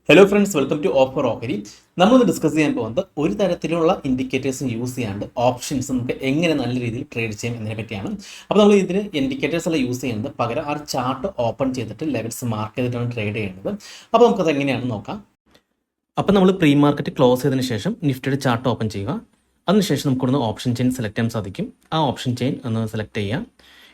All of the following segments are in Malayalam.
Hello friends, welcome to offer ഓഹരി. നമ്മളൊന്ന് ഡിസ്കസ് ചെയ്യാൻ പോകുന്നത് ഒരു തരത്തിലുള്ള ഇൻഡിക്കേറ്റേഴ്സും യൂസ് ചെയ്യാണ്ട് ഓപ്ഷൻസ് നമുക്ക് എങ്ങനെ നല്ല രീതിയിൽ ട്രേഡ് ചെയ്യാം എന്നതിനെ പറ്റിയാണ്. അപ്പോൾ നമ്മൾ ഇതിന് ഇൻഡിക്കേറ്റേഴ്സ് എല്ലാം യൂസ് ചെയ്യുന്നത് പകരം ആ ചാർട്ട് ഓപ്പൺ ചെയ്തിട്ട് ലെവൽസ് മാർക്ക് ചെയ്തിട്ടാണ് ട്രേഡ് ചെയ്യുന്നത്. അപ്പോൾ നമുക്കത് എങ്ങനെയാണെന്ന് നോക്കാം. അപ്പോൾ നമ്മൾ പ്രീ മാർക്കറ്റ് ക്ലോസ് ചെയ്തതിന് ശേഷം നിഫ്റ്റിയുടെ ചാർട്ട് ഓപ്പൺ ചെയ്യുക. അതിനുശേഷം നമുക്കൊന്ന് ഓപ്ഷൻ ചെയിൻ സെലക്ട് ചെയ്യാൻ സാധിക്കും. ആ ഓപ്ഷൻ ചെയിൻ ഒന്ന് സെലക്ട് ചെയ്യാം.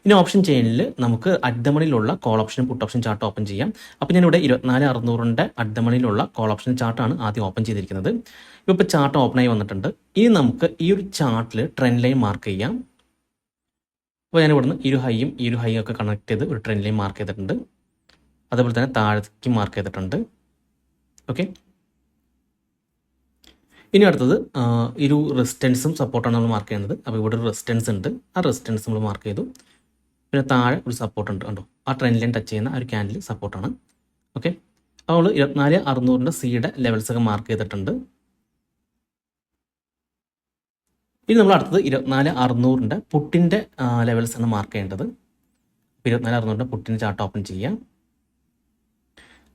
ഇനി ഓപ്ഷൻ ചെയിനിൽ നമുക്ക് അഡ്ഡമണിയിലുള്ള കോൾ ഓപ്ഷനും പുട്ട് ഓപ്ഷൻ ചാർട്ട് ഓപ്പൺ ചെയ്യാം. അപ്പോൾ ഞാനിവിടെ 24,600ൻ്റെ അഡ്ഡമണിയിലുള്ള കോൾ ഓപ്ഷൻ ചാർട്ടാണ് ആദ്യം ഓപ്പൺ ചെയ്തിരിക്കുന്നത്. ഇപ്പോൾ ചാർട്ട് ഓപ്പണായി വന്നിട്ടുണ്ട്. ഇനി നമുക്ക് ഈ ഒരു ചാർട്ടിൽ ട്രെൻഡ് ലൈൻ മാർക്ക് ചെയ്യാം. അപ്പോൾ ഞാൻ ഇവിടുന്ന് ഈ ഒരു ഹൈയും ഒക്കെ കണക്ട് ചെയ്ത് ഒരു ട്രെൻഡ് ലൈൻ മാർക്ക് ചെയ്തിട്ടുണ്ട്. അതുപോലെ തന്നെ താഴേക്ക് മാർക്ക് ചെയ്തിട്ടുണ്ട്. ഓക്കെ, ഇനി അടുത്തത് ഈ ഒരു റെസിസ്റ്റൻസും സപ്പോർട്ടാണ് നമ്മൾ മാർക്ക് ചെയ്യുന്നത്. അപ്പോൾ ഇവിടെ ഒരു റെസിസ്റ്റൻസ് ഉണ്ട്, ആ റെസിസ്റ്റൻസ് നമ്മൾ മാർക്ക് ചെയ്തു. പിന്നെ താഴെ ഒരു സപ്പോർട്ട് ഉണ്ട്, കണ്ടോ, ആ ട്രെൻഡ് ലൈൻ ടച്ച് ചെയ്യുന്ന ആ ഒരു ക്യാൻഡിൽ സപ്പോർട്ടാണ്. ഓക്കെ, അപ്പോൾ നമ്മൾ 24,600ൻ്റെ സിയുടെ ലെവൽസൊക്കെ മാർക്ക് ചെയ്തിട്ടുണ്ട്. ഇനി നമ്മൾ അടുത്തത് 24,600ൻ്റെ പുട്ടിൻ്റെ ലെവൽസാണ് മാർക്ക് ചെയ്യേണ്ടത്. 24,600ൻ്റെ പുട്ടിൻ്റെ ചാർട്ട് ഓപ്പൺ ചെയ്യാം.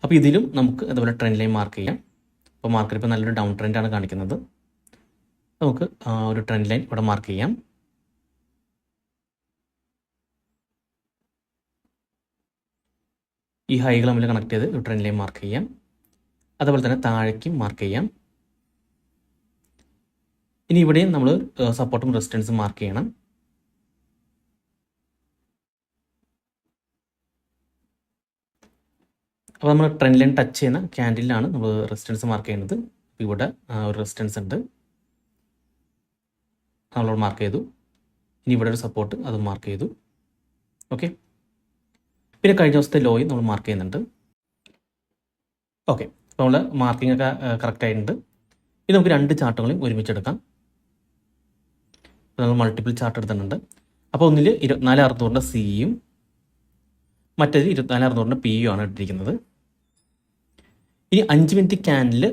അപ്പോൾ ഇതിലും നമുക്ക് അതുപോലെ ട്രെൻഡ് ലൈൻ മാർക്ക് ചെയ്യാം. അപ്പോൾ മാർക്കറ്റ് ഇപ്പോൾ നല്ലൊരു ഡൗൺ ട്രെൻഡാണ് കാണിക്കുന്നത്. നമുക്ക് ഒരു ട്രെൻഡ് ലൈൻ ഇവിടെ മാർക്ക് ചെയ്യാം. ഈ ഹൈകൾ തമ്മിൽ കണക്ട് ചെയ്ത് ഒരു ട്രെൻഡ് ലൈൻ മാർക്ക് ചെയ്യാം. അതുപോലെ തന്നെ താഴേക്കും മാർക്ക് ചെയ്യാം. ഇനി ഇവിടെയും നമ്മൾ സപ്പോർട്ടും റെസിസ്റ്റൻസും മാർക്ക് ചെയ്യണം. അപ്പോൾ നമ്മൾ ട്രെൻഡ് ലൈൻ ടച്ച് ചെയ്യുന്ന ക്യാൻഡിലാണ് നമ്മൾ റെസിസ്റ്റൻസ് മാർക്ക് ചെയ്യുന്നത്. ഇവിടെ ഒരു റെസിസ്റ്റൻസ് ഉണ്ട്, നമ്മൾ മാർക്ക് ചെയ്തു. ഇനി ഇവിടെ ഒരു സപ്പോർട്ട്, അത് മാർക്ക് ചെയ്തു. ഓക്കെ, പിന്നെ കഴിഞ്ഞ ദിവസത്തെ ലോയും നമ്മൾ മാർക്ക് ചെയ്യുന്നുണ്ട്. ഓക്കെ, അപ്പോൾ നമ്മൾ മാർക്കിംഗ് ഒക്കെ കറക്റ്റ് ആയിട്ടുണ്ട്. ഇനി നമുക്ക് രണ്ട് ചാർട്ടുകളും ഒരുമിച്ചെടുക്കാം. നമ്മൾ മൾട്ടിപ്പിൾ ചാർട്ട് എടുത്തിട്ടുണ്ട്. അപ്പോൾ ഒന്നിൽ 24,600ൻ്റെ സിയും മറ്റേത് 24,600ൻ്റെ പിയും ആണ് ഇട്ടിരിക്കുന്നത്. ഇനി 5 മിനിറ്റ് ക്യാൻഡിൽ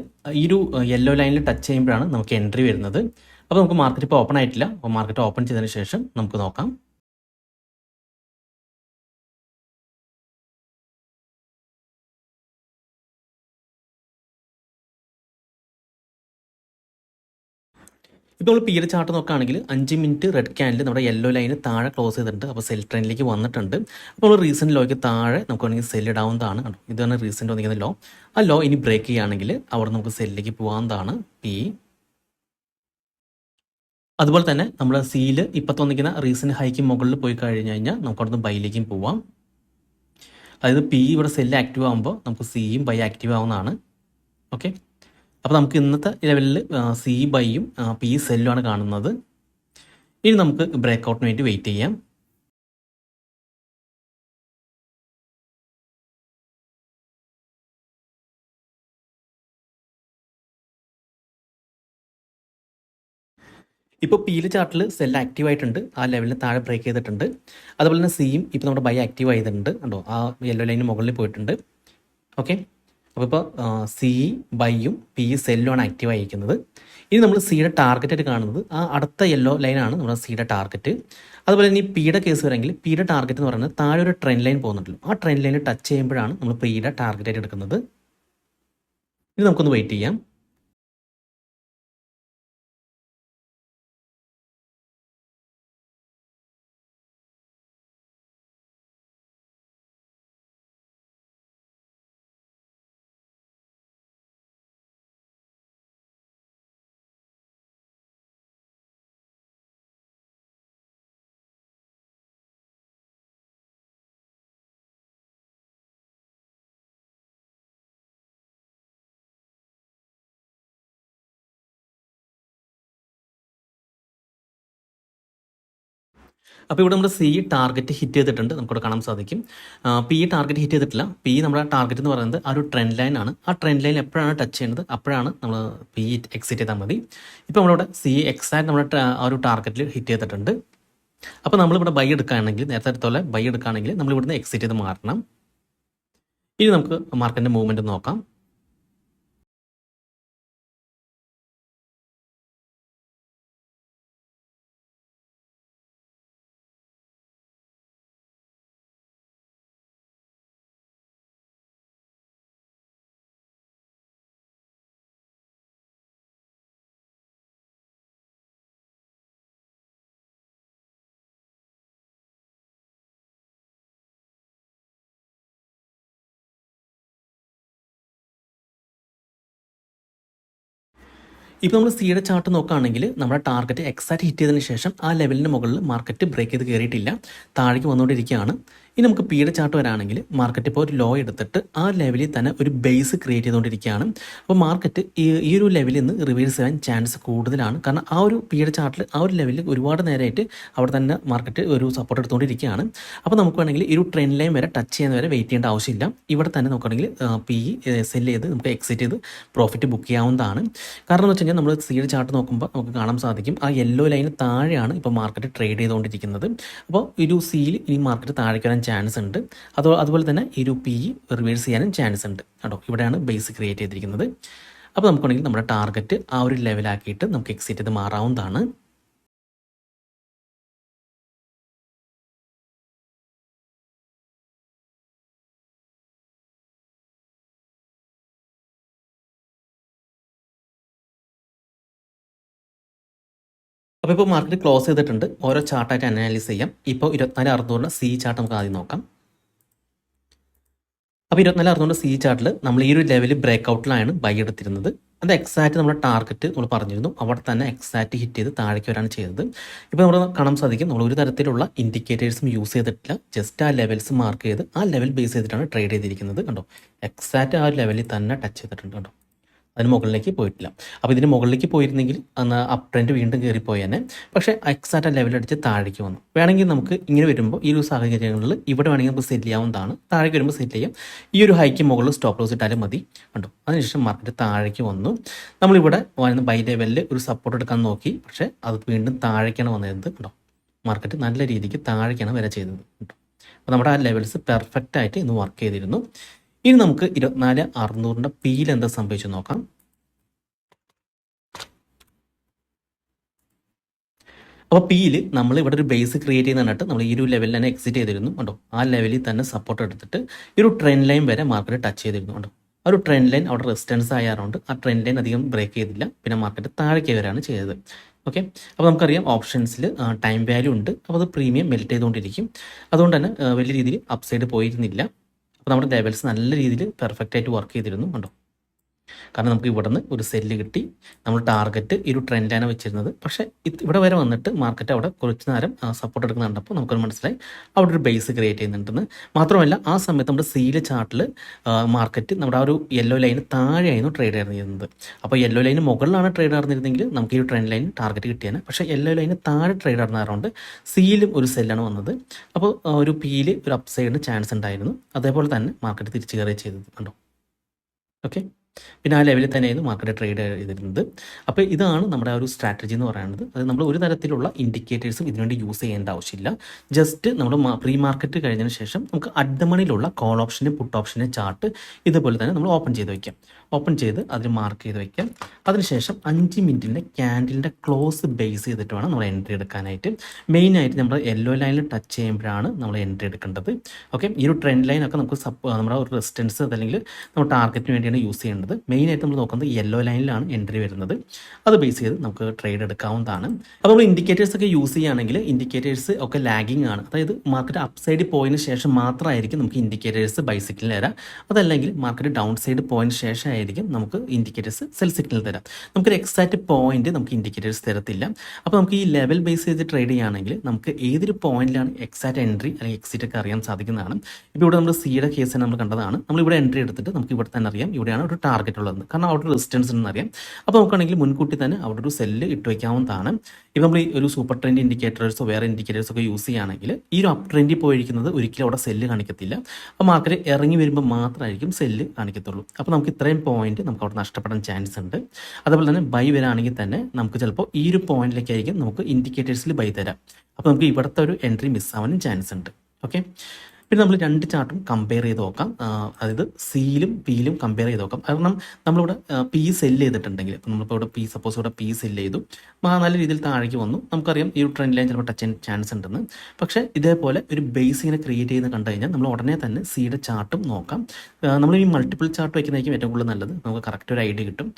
ഈ ഒരു യെല്ലോ ലൈനിൽ ടച്ച് ചെയ്യുമ്പോഴാണ് നമുക്ക് എൻട്രി വരുന്നത്. അപ്പോൾ നമുക്ക് മാർക്കറ്റ് ഇപ്പോൾ ഓപ്പൺ ആയിട്ടില്ല. അപ്പോൾ മാർക്കറ്റ് ഓപ്പൺ ചെയ്തതിന് ശേഷം നമുക്ക് നോക്കാം. ഇപ്പോൾ നമ്മൾ പിയുടെ ചാർട്ട് നോക്കുകയാണെങ്കിൽ 5 മിനിറ്റ് റെഡ് ക്യാൻഡിൽ നമ്മുടെ യെല്ലോ ലൈന് താഴെ ക്ലോസ് ചെയ്തിട്ടുണ്ട്. അപ്പോൾ സെൽ ട്രെൻഡിലേക്ക് വന്നിട്ടുണ്ട്. അപ്പോൾ നമ്മൾ റീസെൻറ്റ് ലോയ്ക്ക് താഴെ നമുക്ക് വേണമെങ്കിൽ സെൽ ഇടാവുന്നതാണ്. ഇതാണ് റീസെൻറ്റ് വന്നിരിക്കുന്ന ലോ. ആ ലോ ഇനി ബ്രേക്ക് ചെയ്യുകയാണെങ്കിൽ അവിടെ നമുക്ക് സെല്ലിലേക്ക് പോകാവുന്നതാണ് പി. അതുപോലെ തന്നെ നമ്മൾ സിയിൽ ഇപ്പോൾ തോന്നിക്കുന്ന റീസെൻറ്റ് ഹൈക്ക് മുകളിൽ പോയി കഴിഞ്ഞ് കഴിഞ്ഞാൽ നമുക്ക് അവിടുന്ന് ബൈയിലേക്കും പോവാം. അതായത് പി ഇവിടെ സെല്ല് ആക്റ്റീവ് ആകുമ്പോൾ നമുക്ക് സിയും ബൈ ആക്റ്റീവ് ആവുന്നതാണ്. ഓക്കെ, അപ്പോൾ നമുക്ക് ഇന്നത്തെ ലെവലിൽ സി ബൈയും പി സെല്ലുമാണ് കാണുന്നത്. ഇനി നമുക്ക് ബ്രേക്ക്ഔട്ടിന് വേണ്ടി വെയിറ്റ് ചെയ്യാം. ഇപ്പോൾ പിയിലെ ചാർട്ടിൽ സെൽ ആക്റ്റീവ് ആയിട്ടുണ്ട്, ആ ലെവലിന് താഴെ ബ്രേക്ക് ചെയ്തിട്ടുണ്ട്. അതുപോലെ തന്നെ സിയും ഇപ്പോൾ നമ്മുടെ ബൈ ആക്റ്റീവ് ആയതുണ്ട്, കണ്ടോ, ആ യെല്ലോ ലൈനിന് മുകളിൽ പോയിട്ടുണ്ട്. ഓക്കെ, അപ്പോൾ ഇപ്പോൾ സി ബൈയും പി സെല്ലുമാണ് ആക്റ്റീവ് ആയിരിക്കുന്നത്. ഇനി നമ്മൾ സിയുടെ ടാർഗറ്റ് ആയിട്ട് കാണുന്നത് ആ അടുത്ത യെല്ലോ ലൈനാണ് നമ്മുടെ സിയുടെ ടാർഗറ്റ്. അതുപോലെ തന്നെ ഈ പിയുടെ കേസ് വരെങ്കിൽ പിയുടെ ടാർഗറ്റ് എന്ന് പറയുന്നത് താഴെ ഒരു ട്രെൻഡ് ലൈൻ പോകുന്നുണ്ടല്ലോ, ആ ട്രെൻഡ് ലൈനിൽ ടച്ച് ചെയ്യുമ്പോഴാണ് നമ്മൾ പിയുടെ ടാർഗറ്റ് ആയിട്ട് എടുക്കുന്നത്. ഇനി നമുക്കൊന്ന് വെയിറ്റ് ചെയ്യാം. അപ്പോൾ ഇവിടെ നമ്മുടെ സി ടാർഗറ്റ് ഹിറ്റ് ചെയ്തിട്ടുണ്ട്, നമുക്കിവിടെ കാണാൻ സാധിക്കും. പി ടാർഗറ്റ് ഹിറ്റ് ചെയ്തിട്ടില്ല. പി നമ്മുടെ ടാർഗറ്റ് എന്ന് പറയുന്നത് ആ ഒരു ട്രെൻഡ് ലൈൻ ആണ്. ആ ട്രെൻഡ് ലൈൻ എപ്പോഴാണ് ടച്ച് ചെയ്യുന്നത് അപ്പോഴാണ് നമ്മൾ പി എക്സിറ്റ് ചെയ്താൽ മതി. ഇപ്പോൾ നമ്മളിവിടെ സി എക്സാക്ട് നമ്മുടെ ആ ഒരു ടാർഗറ്റിൽ ഹിറ്റ് ചെയ്തിട്ടുണ്ട്. അപ്പോൾ നമ്മളിവിടെ ബൈ എടുക്കുകയാണെങ്കിൽ, നേരത്തെ അടുത്തോലെ ബൈ എടുക്കുകയാണെങ്കിൽ നമ്മൾ ഇവിടുന്ന് എക്സിറ്റ് ചെയ്ത് മാറണം. ഇനി നമുക്ക് മാർക്കറ്റിൻ്റെ മൂവ്മെൻറ്റ് നോക്കാം. ഇപ്പോൾ നമ്മൾ സിയുടെ ചാർട്ട് നോക്കുകയാണെങ്കിൽ നമ്മുടെ ടാർഗറ്റ് എക്സാക്റ്റ് ഹിറ്റ് ചെയ്തതിന് ശേഷം ആ ലെവലിന് മുകളിൽ മാർക്കറ്റ് ബ്രേക്ക് ചെയ്ത് കയറിയിട്ടില്ല, താഴേക്ക് വന്നുകൊണ്ടിരിക്കുകയാണ്. ഇനി നമുക്ക് പിയുടെ ചാർട്ട് വരാണെങ്കിൽ മാർക്കറ്റ് ഇപ്പോൾ ഒരു ലോ എടുത്തിട്ട് ആ ലെവലിൽ തന്നെ ഒരു ബേസ് ക്രിയേറ്റ് ചെയ്തുകൊണ്ടിരിക്കുകയാണ്. അപ്പോൾ മാർക്കറ്റ് ഈ ഒരു ലെവലിൽ നിന്ന് റിവേഴ്സ് ചെയ്യാൻ ചാൻസ് കൂടുതലാണ്. കാരണം ആ ഒരു പിയുടെ ചാർട്ടിൽ ആ ഒരു ലെവലിൽ ഒരുപാട് നേരമായിട്ട് അവിടെ തന്നെ മാർക്കറ്റ് ഒരു സപ്പോർട്ട് എടുത്തുകൊണ്ടിരിക്കുകയാണ്. അപ്പോൾ നമുക്ക് വേണമെങ്കിൽ ഈ ഒരു ട്രെൻഡ് ലൈൻ വരെ ടച്ച് ചെയ്യുന്ന വരെ വെയിറ്റ് ചെയ്യേണ്ട ആവശ്യമില്ല. ഇവിടെ തന്നെ നോക്കുകയാണെങ്കിൽ പി സെല് ചെയ്ത് നമുക്ക് എക്സിറ്റ് ചെയ്ത് പ്രോഫിറ്റ് ബുക്ക് ചെയ്യാവുന്നതാണ്. കാരണം എന്ന് വെച്ച് കഴിഞ്ഞാൽ നമ്മൾ സിയുടെ ചാർട്ട് നോക്കുമ്പോൾ നമുക്ക് കാണാൻ സാധിക്കും ആ യെല്ലോ ലൈന് താഴെയാണ് ഇപ്പോൾ മാർക്കറ്റ് ട്രേഡ് ചെയ്തുകൊണ്ടിരിക്കുന്നത്. അപ്പോൾ ഒരു സിയിൽ ഇനി മാർക്കറ്റ് താഴേക്ക് വരാൻ ചാൻസ് ഉണ്ട്. അതുപോലെ തന്നെ ഈ ഒരു പി റിവേഴ്സ് ചെയ്യാനും ചാൻസ് ഉണ്ട് കേട്ടോ. ഇവിടെയാണ് ബേസ് ക്രിയേറ്റ് ചെയ്തിരിക്കുന്നത്. അപ്പോൾ നമുക്കാണെങ്കിൽ നമ്മുടെ ടാർഗറ്റ് ആ ഒരു ലെവലാക്കിയിട്ട് നമുക്ക് എക്സിറ്റ് ചെയ്ത് മാറാവുന്നതാണ്. അപ്പോൾ ഇപ്പോൾ മാർക്കറ്റ് ക്ലോസ് ചെയ്തിട്ടുണ്ട്. ഓരോ ചാർട്ടായിട്ട് അനാലിസ് ചെയ്യാം. ഇപ്പോൾ 24,600 സി ചാർട്ട് നമുക്ക് ആദ്യം നോക്കാം. അപ്പോൾ 24,600 സി ചാർട്ടിൽ നമ്മൾ ഈ ഒരു ലെവൽ ബ്രേക്ക്ഔട്ടിലാണ് ബൈ എടുത്തിരുന്നത്. അത് എക്സാക്റ്റ് നമ്മുടെ ടാർഗറ്റ് നമ്മൾ പറഞ്ഞിരുന്നു, അവിടെ തന്നെ എക്സാക്റ്റ് ഹിറ്റ് ചെയ്ത് താഴേക്ക് വരാണ് ചെയ്തത്. ഇപ്പോൾ നമ്മൾ കാണാൻ സാധിക്കും നമ്മൾ ഒരു തരത്തിലുള്ള ഇൻഡിക്കേറ്റേഴ്സും യൂസ് ചെയ്തിട്ടില്ല. ജസ്റ്റ് ആ ലെവൽസ് മാർക്ക് ചെയ്ത് ആ ലെവൽ ബേസ് ചെയ്തിട്ടാണ് ട്രേഡ് ചെയ്തിരിക്കുന്നത്. കണ്ടോ, എക്സാക്റ്റ് ആ ലെവലിൽ തന്നെ ടച്ച് ചെയ്തിട്ടുണ്ട്. കണ്ടോ, അതിന് മുകളിലേക്ക് പോയിട്ടില്ല. അപ്പോൾ ഇതിന് മുകളിലേക്ക് പോയിരുന്നെങ്കിൽ അന്ന് അപ്പ് ട്രെൻഡ് വീണ്ടും കയറിപ്പോയി തന്നെ. പക്ഷേ എക്സാക്റ്റ് ലെവലടിച്ച് താഴേക്ക് വന്നു. വേണമെങ്കിൽ നമുക്ക് ഇങ്ങനെ വരുമ്പോൾ ഈ ഒരു സാഹചര്യങ്ങളിൽ ഇവിടെ വേണമെങ്കിൽ നമുക്ക് സെറ്റ് ചെയ്യാവുന്നതാണ്. താഴേക്ക് വരുമ്പോൾ സെറ്റ് ചെയ്യാം. ഈ ഒരു ഹൈക്ക് മുകളിൽ സ്റ്റോപ്പ് ലോസ് ഇട്ടാലും മതി. കണ്ടോ, അതിനുശേഷം മാർക്കറ്റ് താഴേക്ക് വന്നു. നമ്മളിവിടെ വരുന്ന ബൈ ലെവലിൽ ഒരു സപ്പോർട്ട് എടുക്കാൻ നോക്കി, പക്ഷേ അത് വീണ്ടും താഴേക്കാണ് വന്നത്. കണ്ടോ, മാർക്കറ്റ് നല്ല രീതിക്ക് താഴേക്കാണ് വരെ ചെയ്തത്. കേട്ടോ, അപ്പോൾ നമ്മുടെ ആ ലെവൽസ് പെർഫെക്റ്റ് ആയിട്ട് ഇന്ന് വർക്ക് ചെയ്തിരുന്നു. ഇനി നമുക്ക് 24,600 പിയിൽ എന്താ സംഭവിച്ചു നോക്കാം. അപ്പോൾ പിയിൽ നമ്മൾ ഇവിടെ ഒരു ബേസ് ക്രിയേറ്റ് ചെയ്യുന്നതിനായിട്ട് നമ്മൾ ഈ ഒരു ലെവലിൽ തന്നെ എക്സിറ്റ് ചെയ്തിരുന്നു. കണ്ടോ, ആ ലെവലിൽ തന്നെ സപ്പോർട്ട് എടുത്തിട്ട് ഈ ഒരു ട്രെൻഡ് ലൈൻ വരെ മാർക്കറ്റ് ടച്ച് ചെയ്തിരുന്നു. കണ്ടോ, ആ ഒരു ട്രെൻഡ് ലൈൻ അവിടെ റെസിസ്റ്റൻസ് ആയതുകൊണ്ട് ആ ട്രെൻഡ് ലൈൻ അധികം ബ്രേക്ക് ചെയ്തില്ല. പിന്നെ മാർക്കറ്റ് താഴേക്ക് വരെയാണ് ചെയ്തത്. ഓക്കെ, അപ്പോൾ നമുക്കറിയാം ഓപ്ഷൻസിൽ ടൈം വാല്യൂ ഉണ്ട്. അപ്പോൾ അത് പ്രീമിയം മെൽറ്റ് ചെയ്തുകൊണ്ടിരിക്കും. അതുകൊണ്ട് തന്നെ വലിയ രീതിയിൽ അപ്സൈഡ് പോയിരുന്നില്ല. അപ്പോൾ നമ്മുടെ ലെവൽസ് നല്ല രീതിയിൽ പെർഫെക്റ്റ് ആയിട്ട് വർക്ക് ചെയ്തിരുന്നു. കണ്ടോ, കാരണം നമുക്ക് ഇവിടെ നിന്ന് ഒരു സെല്ല് കിട്ടി. നമ്മൾ ടാർഗറ്റ് ഈ ഒരു ട്രെൻഡാണ് വെച്ചിരുന്നത്. പക്ഷേ ഇവിടെ വരെ വന്നിട്ട് മാർക്കറ്റ് അവിടെ കുറച്ച് നേരം സപ്പോർട്ട് എടുക്കുന്നുണ്ടപ്പോൾ നമുക്കൊരു മനസ്സിലായി അവിടെ ഒരു ബേസ് ക്രിയേറ്റ് ചെയ്യുന്നുണ്ടെന്ന്. മാത്രമല്ല ആ സമയത്ത് നമ്മുടെ സീല് ചാർട്ടിൽ മാർക്കറ്റ് നമ്മുടെ ആ ഒരു യെല്ലോ ലൈന് താഴെയായിരുന്നു ട്രേഡ് നടന്നിരുന്നത്. അപ്പോൾ യെല്ലോ ലൈന് മുകളിലാണ് ട്രേഡ് നടന്നിരുന്നെങ്കിൽ നമുക്ക് ഈ ഒരു ട്രെൻഡ് ലൈൻ ടാർഗറ്റ് കിട്ടിയാണ്. പക്ഷേ യെല്ലോ ലൈന് താഴെ ട്രേഡ് നടന്നതുകൊണ്ട് സിയിലും ഒരു സെല്ലാണ് വന്നത്. അപ്പോൾ ഒരു പിയിൽ ഒരു അപ്സൈഡിന് ചാൻസ് ഉണ്ടായിരുന്നു. അതേപോലെ തന്നെ മാർക്കറ്റ് തിരിച്ചു കയറി ചെയ്തത്. കണ്ടോ, ഓക്കെ, പിന്നെ ആ ലെവലിൽ തന്നെയായിരുന്നു മാർക്കറ്റ് ട്രേഡ് ചെയ്തിരുന്നത്. അപ്പോൾ ഇതാണ് നമ്മുടെ ആ ഒരു സ്ട്രാറ്റജി എന്ന് പറയുന്നത്. അത് നമ്മൾ ഒരു തരത്തിലുള്ള ഇൻഡിക്കേറ്റേഴ്സും ഇതിനുവേണ്ടി യൂസ് ചെയ്യേണ്ട ആവശ്യമില്ല. ജസ്റ്റ് നമ്മൾ പ്രീ മാർക്കറ്റ് കഴിഞ്ഞതിന് ശേഷം നമുക്ക് അറ്റ് മണിയിലുള്ള കോൾ ഓപ്ഷൻ്റെ പുട്ട് ഓപ്ഷൻ്റെ ചാർട്ട് ഇതുപോലെ തന്നെ നമ്മൾ ഓപ്പൺ ചെയ്ത് വയ്ക്കാം. ഓപ്പൺ ചെയ്ത് അതിന് മാർക്ക് ചെയ്ത് വയ്ക്കാം. അതിനുശേഷം 5 മിനിറ്റിൻ്റെ ക്യാൻഡിലിൻ്റെ ക്ലോസ് ബേസ് ചെയ്തിട്ട് വേണം നമ്മൾ എൻട്രി എടുക്കാനായിട്ട്. മെയിനായിട്ട് നമ്മൾ യെല്ലോ ലൈനിൽ ടച്ച് ചെയ്യുമ്പോഴാണ് നമ്മൾ എൻട്രി എടുക്കേണ്ടത്. ഓക്കെ, ഈ ഒരു ട്രെൻഡ് ലൈനൊക്കെ നമുക്ക് നമ്മുടെ ഒരു റെസിസ്റ്റൻസ് അതല്ലെങ്കിൽ നമ്മൾ ടാർഗറ്റിന് വേണ്ടിയാണ് യൂസ് ചെയ്യേണ്ടത്. മെയിനായിട്ട് നമ്മൾ നോക്കുന്നത് യെല്ലോ ലൈനിലാണ് എൻട്രി വരുന്നത്. അത് ബേസ് ചെയ്ത് നമുക്ക് ട്രേഡ് എടുക്കാവുന്നതാണ്. അപ്പോൾ നമ്മൾ ഇൻഡിക്കേറ്റേഴ്സ് ഒക്കെ യൂസ് ചെയ്യുകയാണെങ്കിൽ ഇൻഡിക്കേറ്റേഴ്സ് ഒക്കെ ലാഗിങ് ആണ്. അതായത് മാർക്കറ്റ് അപ്പ് സൈഡ് പോയതിന് ശേഷം മാത്രമായിരിക്കും നമുക്ക് ഇൻഡിക്കേറ്റേഴ്സ് ബൈ സിഗ്നൽ തരാം. അതല്ലെങ്കിൽ മാർക്കറ്റ് ഡൗൺ സൈഡ് പോയതിന് ശേഷമായിരിക്കും നമുക്ക് ഇൻഡിക്കേറ്റേഴ്സ് സെൽ സിഗ്നൽ തരാം. നമുക്കൊരു എക്സാക്റ്റ് പോയിന്റ് നമുക്ക് ഇൻഡിക്കേറ്റേഴ്സ് തരത്തില്ല. അപ്പോൾ നമുക്ക് ഈ ലെവൽ ബേസ് ചെയ്ത് ട്രേഡ് ചെയ്യുകയാണെങ്കിൽ നമുക്ക് ഏതൊരു പോയിന്റിലാണ് എക്സാക്റ്റ് എൻട്രി അല്ലെങ്കിൽ എക്സിറ്റ് ഒക്കെ അറിയാൻ സാധിക്കുന്നതാണ്. ഇപ്പോൾ ഇവിടെ നമ്മൾ സിയുടെ കേസ് നമ്മൾ കണ്ടതാണ്. നമ്മളിവിടെ എൻട്രി എടുത്തിട്ട് നമുക്ക് ഇവിടെ തന്നെ അറിയാം ഇവിടെയാണ് ഒരു ടാർഗറ്റ് ഉള്ളത്. കാരണം അവിടെ ഒരു റെസിസ്റ്റൻസ് ഉണ്ടെന്ന് അറിയാം. അപ്പോൾ നമുക്കാണെങ്കിൽ മുൻകൂട്ടി തന്നെ അവിടെ ഒരു സെല്ല് ഇട്ട് വയ്ക്കാവുന്നതാണ്. ഇപ്പോൾ നമ്മൾ ഈ ഒരു സൂപ്പർ ട്രെൻഡ് ഇൻഡിക്കേറ്റേഴ്സോ വേറെ ഇൻഡിക്കേറ്റേഴ്സോ ഒക്കെ യൂസ് ചെയ്യുകയാണെങ്കിൽ ഈ ഒരു അപ്പ് ട്രെൻഡിൽ പോയിരിക്കുന്നത് ഒരിക്കലും അവിടെ സെല്ല് കാണിക്കത്തില്ല. അപ്പോൾ മാർക്കറ്റ് ഇറങ്ങി വരുമ്പോൾ മാത്രമായിരിക്കും സെല്ല് കാണിക്കത്തുള്ളൂ. അപ്പോൾ നമുക്ക് ഇത്രയും പോയിന്റ് നമുക്ക് അവിടെ നഷ്ടപ്പെടാൻ ചാൻസ് ഉണ്ട്. അതുപോലെ തന്നെ ബൈ വരാണെങ്കിൽ തന്നെ നമുക്ക് ചിലപ്പോൾ ഈ ഒരു പോയിന്റിലേക്കായിരിക്കും നമുക്ക് ഇൻഡിക്കേറ്റേഴ്സിൽ ബൈ തരാം. അപ്പോൾ നമുക്ക് ഇവിടുത്തെ ഒരു എൻട്രി മിസ്സാവാനും ചാൻസ് ഉണ്ട്. ഓക്കെ, പിന്നെ നമ്മൾ രണ്ട് ചാർട്ടും കമ്പയർ ചെയ്ത് നോക്കാം. അതായത് സിയിലും പിയിലും കമ്പയർ ചെയ്ത് നോക്കാം. കാരണം നമ്മളിവിടെ പി സെല്ല് ചെയ്തിട്ടുണ്ടെങ്കിൽ ഇപ്പം നമ്മളിപ്പോൾ ഇവിടെ പി സപ്പോസ് ഇവിടെ പി സെല്ല് ചെയ്തു, നല്ല രീതിയിൽ താഴേക്ക് വന്നു. നമുക്കറിയാം ഈ ഒരു ട്രെൻഡ് ലൈൻ ചിലപ്പോൾ ടച്ച് ചെയ്യാൻ ചാൻസ് ഉണ്ടെന്ന്. പക്ഷേ ഇതേപോലെ ഒരു ബേസ് ഇങ്ങനെ ക്രിയേറ്റ് ചെയ്യുന്ന കണ്ടു കഴിഞ്ഞാൽ നമ്മൾ ഉടനെ തന്നെ സിയുടെ ചാർട്ടും നോക്കാം. നമ്മൾ ഈ മൾട്ടിപ്പിൾ ചാർട്ട് വയ്ക്കുന്നതായിരിക്കും ഏറ്റവും കൂടുതൽ നല്ലത്. നമുക്ക് കറക്റ്റ് ഒരു ഐഡിയ കിട്ടും.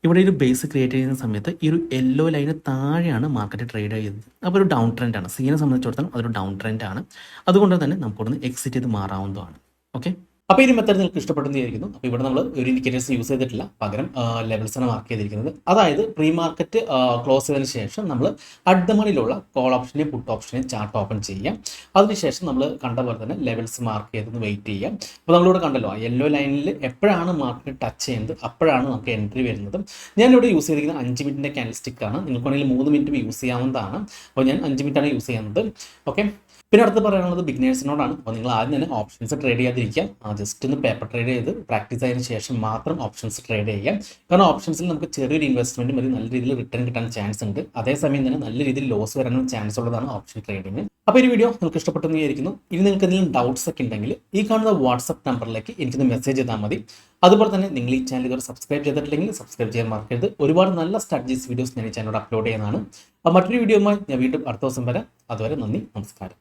ഇവിടെ ഒരു ബേസ് ക്രിയേറ്റ് ചെയ്യുന്ന സമയത്ത് ഈ ഒരു യെല്ലോ ലൈന് താഴെയാണ് മാർക്കറ്റ് ട്രേഡ് ചെയ്തത്. അപ്പോൾ ഒരു ഡൗൺ ട്രെൻഡാണ്. സീനെ സംബന്ധിച്ചിടത്തോളം അതൊരു ഡൗൺ ട്രെൻഡാണ്. അതുകൊണ്ട് തന്നെ നമുക്കിവിടുന്ന് എക്സിറ്റ് ചെയ്ത് മാറാവുന്നതാണ്. ഓക്കെ, അപ്പോൾ ഈ മെത്തേഡ് നിങ്ങൾക്ക് ഇഷ്ടപ്പെട്ടെന്ന് വിചാരിക്കുന്നു. അപ്പോൾ ഇവിടെ നമ്മൾ ഒരു ഇൻഡിക്കേറ്റേഴ്സ് യൂസ് ചെയ്തിട്ടില്ല, പകരം ലെവൽസാണ് മാർക്ക് ചെയ്തിരിക്കുന്നത്. അതായത് പ്രീ മാർക്കറ്റ് ക്ലോസ് ചെയ്തതിന് ശേഷം നമ്മൾ അറ്റ് ദ മണിയിലുള്ള കോൾ ഓപ്ഷനെയും പുട്ട് ഓപ്ഷനെയും ചാർട്ട് ഓപ്പൺ ചെയ്യാം. അതിനുശേഷം നമ്മൾ കണ്ട പോലെ തന്നെ ലെവൽസ് മാർക്ക് ചെയ്തൊന്ന് വെയിറ്റ് ചെയ്യാം. അപ്പോൾ നമ്മളിവിടെ കണ്ടല്ലോ യെല്ലോ ലൈനിൽ എപ്പോഴാണ് മാർക്കറ്റ് ടച്ച് ചെയ്യുന്നത് അപ്പോഴാണ് നമുക്ക് എൻട്രി വരുന്നത്. ഞാനിവിടെ യൂസ് ചെയ്തിരിക്കുന്നത് 5 മിനിറ്റിൻ്റെ ക്യാൻഡിൽ സ്റ്റിക്കാണ്. നിങ്ങൾക്ക് വേണമെങ്കിൽ 3 മിനിറ്റ് യൂസ് ചെയ്യാവുന്നതാണ്. അപ്പോൾ ഞാൻ 5 മിനിറ്റാണ് യൂസ് ചെയ്യുന്നത്. ഓക്കെ, പിന്നെ അടുത്ത് പറയാനുള്ളത് ബിഗിനേഴ്സിനോടാണ്. അപ്പോൾ നിങ്ങൾ ആദ്യം തന്നെ ഓപ്ഷൻസ് ട്രേഡ് ചെയ്യാതിരിക്കുക. ജസ്റ്റ് ഒന്ന് പേപ്പർ ട്രേഡ് ചെയ്ത് പ്രാക്ടീസ് ആയതിനു ശേഷം മാത്രം ഓപ്ഷൻസ് ട്രേഡ് ചെയ്യാം. കാരണം ഓപ്ഷൻസിൽ നമുക്ക് ചെറിയൊരു ഇൻവെസ്റ്റ്മെൻറ്റും ഒരു നല്ല രീതിയിൽ റിട്ടേൺ കിട്ടാൻ ചാൻസ് ഉണ്ട്. അതേസമയം തന്നെ നല്ല രീതിയിൽ ലോസ് വരാനും ചാൻസ് ഉള്ളതാണ് ഓപ്ഷൻ ട്രേഡിങ്. അപ്പോൾ ഈ വീഡിയോ നിങ്ങൾക്ക് ഇഷ്ടപ്പെട്ടെന്ന് വിചാരിക്കുന്നു. ഇനി നിങ്ങൾക്ക് എന്തെങ്കിലും ഡൗട്ട്സ് ഒക്കെ ഉണ്ടെങ്കിൽ ഈ കാണുന്ന വാട്സപ്പ് നമ്പറിലേക്ക് എനിക്കൊന്ന് മെസ്സേജ് ചെയ്താൽ മതി. അതുപോലെ തന്നെ നിങ്ങൾ ഈ ചാനൽ ഇതുവരെ സബ്സ്ക്രൈബ് ചെയ്തിട്ടില്ലെങ്കിൽ സബ്സ്ക്രൈബ് ചെയ്യാൻ മറക്കരുത്. ഒരുപാട് നല്ല സ്ട്രാറ്റജീസ് വീഡിയോസ് ഞാൻ ഈ ചാനലോട് അപ്ലോഡ് ചെയ്യുന്നതാണ്. അപ്പോൾ മറ്റൊരു വീഡിയോയുമായി ഞാൻ വീണ്ടും അടുത്ത ദിവസം വരാം. അതുവരെ നന്ദി, നമസ്കാരം.